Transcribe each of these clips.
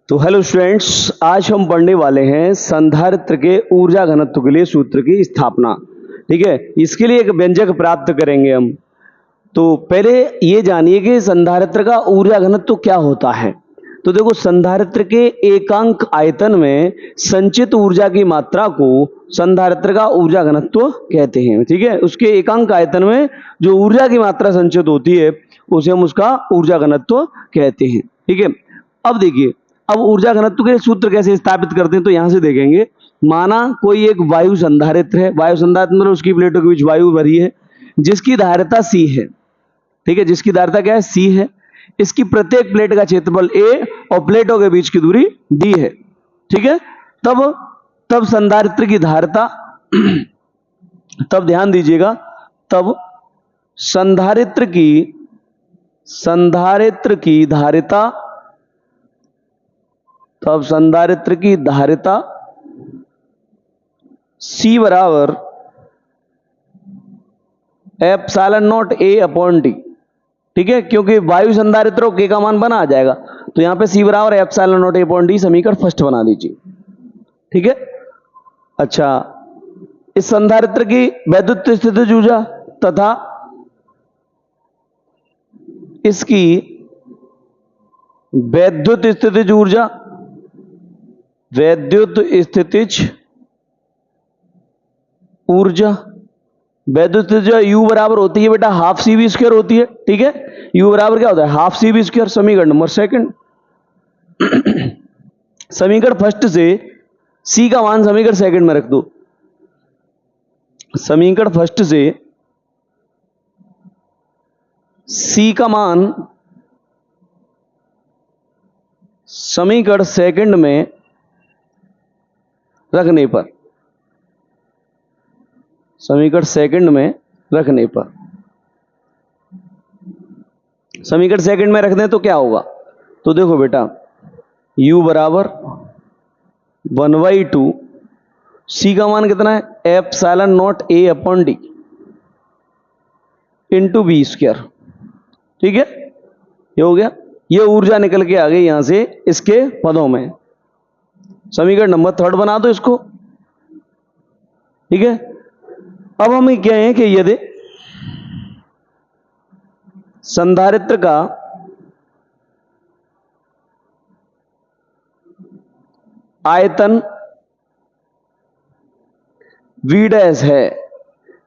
तो hello students, आज हम पढ़ने वाले हैं संधारित्र के ऊर्जा घनत्व के लिए सूत्र की स्थापना। ठीक है, इसके लिए एक व्यंजक प्राप्त करेंगे हम। तो पहले ये जानिए कि संधारित्र का ऊर्जा घनत्व क्या होता है। तो देखो, संधारित्र के एकांक आयतन में संचित ऊर्जा की मात्रा को संधारित्र का ऊर्जा घनत्व कहते हैं। ठीक है, उसके एकांक आयतन में जो ऊर्जा की मात्रा संचित होती है उसे हम उसका ऊर्जा घनत्व कहते हैं। ठीक है, अब देखिए, अब ऊर्जा घनत्व के सूत्र कैसे स्थापित करते हैं तो यहां से देखेंगे। माना कोई एक वायु संधारित्र है, वायु संधारित्र मतलब उसकी प्लेटों के बीच वायु भरी है जिसकी धारिता C है। ठीक है, जिसकी धारिता क्या है, C है। इसकी प्रत्येक प्लेट का क्षेत्रफल A और प्लेटों के बीच की दूरी D है। ठीक है, तब संधारित्र की धारिता तब ध्यान दीजिएगा, तब संधारित्र की धारिता तब संधारित्र की धारिता C बराबर epsilon not A upon D। ठीक है, क्योंकि वायु संधारित्र K का मान बना आ जाएगा, तो यहां पे C बराबर epsilon not A upon D समीकरण फर्स्ट बना दीजिए। ठीक है, अच्छा, इस संधारित्र की वैद्युत स्थितिज ऊर्जा तथा इसकी वैद्युत स्थितिज ऊर्जा वैद्युत स्थितिज U बराबर होती है बेटा हाफ CV स्क्वायर होती है। ठीक है, U बराबर क्या होता है, हाफ CV स्क्वायर। समीकरण नंबर सेकंड समीकरण फर्स्ट से C का मान समीकरण सेकंड में रख दो। समीकरण फर्स्ट से C का मान समीकरण सेकंड में रखने पर समीकरण सेकंड में रख दें तो क्या होगा। तो देखो बेटा, U बराबर 1/2, C का मान कितना है, epsilon not A upon D into B square. ठीक है, ये हो गया, ये ऊर्जा निकल के आ गई यहां से इसके पदों में। समीकरण नंबर थर्ड बना दो इसको। ठीक है, अब हम क्या है कि यदि संधारित्र का आयतन V डैश है,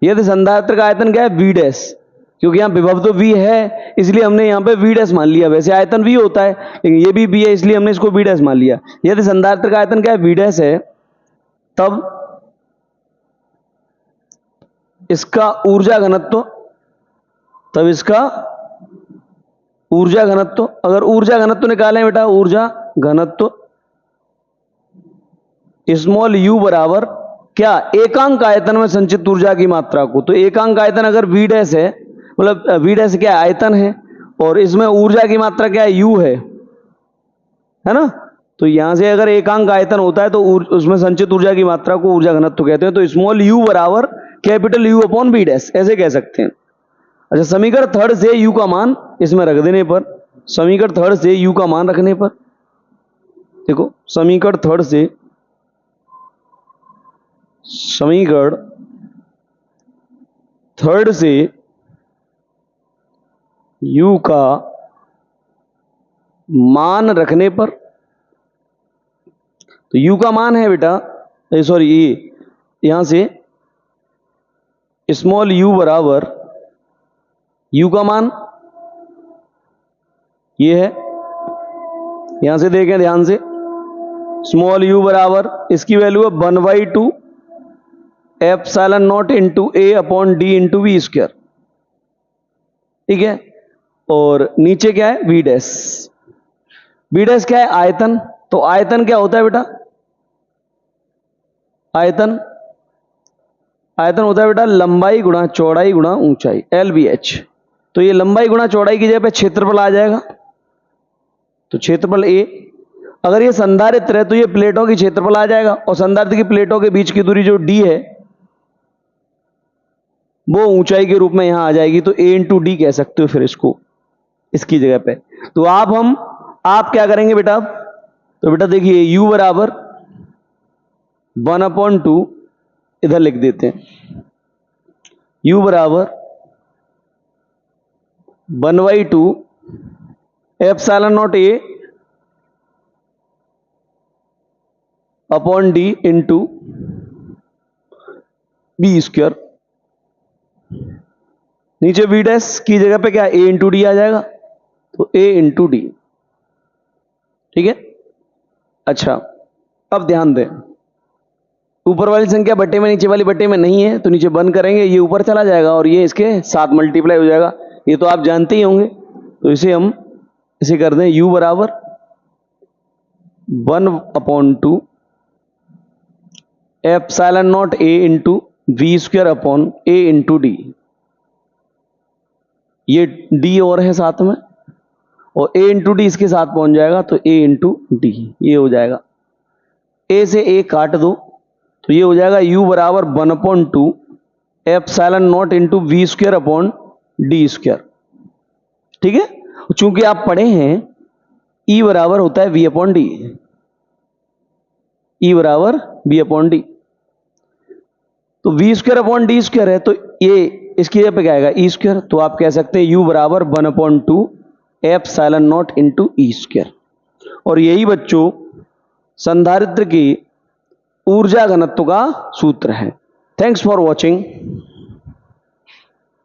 यदि संधारित्र का आयतन क्या है, V डैश, क्योंकि यहां विभव तो V है इसलिए हमने यहां पे V डैश मान लिया। वैसे आयतन V होता है लेकिन ये भी V है इसलिए हमने इसको V डैश मान लिया। यदि संधारित्र का आयतन क्या है, V डैश है, तब इसका ऊर्जा घनत्व अगर ऊर्जा घनत्व निकालें बेटा, ऊर्जा घनत्व स्मॉल u बराबर क्या, एकांक आयतन में संचित ऊर्जा की मात्रा को। तो एकांक आयतन अगर V डैश है, मतलब V डैश क्या आयतन है और इसमें ऊर्जा की मात्रा क्या है, U है ना। तो यहां से अगर एकांक आयतन होता है तो उसमें संचित ऊर्जा की मात्रा को ऊर्जा घनत्व कहते हैं। तो स्मॉल u बराबर capital U upon V dash, ऐसे कह सकते हैं। अच्छा, समीकरण थर्ड से U का मान इसमें रख देने पर, समीकरण थर्ड से U का मान रखने पर, देखो समीकरण थर्ड से U का मान रखने पर, तो U का मान है बेटा, सॉरी ये यहां से स्मॉल u बराबर, U का मान ये है, यहां से देखें ध्यान से, स्मॉल u बराबर इसकी वैल्यू है 1/2 epsilon not into A upon D into V square. ठीक है, और नीचे क्या है, V डैश। V डैश क्या है, आयतन। तो आयतन क्या होता है बेटा, आयतन होता है बेटा लंबाई गुणा चौड़ाई गुणा ऊंचाई, LBH। तो ये लंबाई गुणा चौड़ाई की जगह पे क्षेत्रफल आ जाएगा, तो क्षेत्रफल A। अगर ये संधारित्र है तो ये प्लेटों की क्षेत्रफल आ जाएगा, और संधारित्र की प्लेटों के बीच की दूरी जो D है वो ऊंचाई के रूप में यहां आ जाएगी। तो A इंटू D कह सकते हो फिर इसको, इसकी जगह पे। तो आप क्या करेंगे बेटा, तो बेटा देखिए u बराबर 1/2 इधर लिख देते हैं, u बराबर 1/2 epsilon not a upon d into B square. नीचे बी डैश की जगह पे क्या a इंटू डी आ जाएगा, तो a इंटू डी। ठीक है। अच्छा, अब ध्यान दें, ऊपर वाली संख्या बट्टे में नीचे वाली बट्टे में नहीं है, तो नीचे बंद करेंगे, ये ऊपर चला जाएगा और ये इसके साथ मल्टीप्लाई हो जाएगा। ये तो आप जानते ही होंगे, तो इसे हम इसे कर दें u बराबर 1/2 epsilon not a into V square upon a into D. ये d और है साथ में, और a इंटू डी इसके साथ पहुंच जाएगा, तो a इंटू डी ये हो जाएगा। a से a काट दो, तो ये हो जाएगा u बराबर 1/2 epsilon not into V square upon D square. ठीक है। चूंकि आप पढ़े हैं E बराबर होता है v अपॉन डी, E बराबर v अपॉन डी, तो V square upon D square है, तो ये इसकी जगह पे क्या आएगा ई स्क्वायर। तो आप कह सकते हैं u बराबर 1/2 epsilon not into E square. और यही बच्चों संधारित्र की ऊर्जा घनत्व का सूत्र है। Thanks for watching.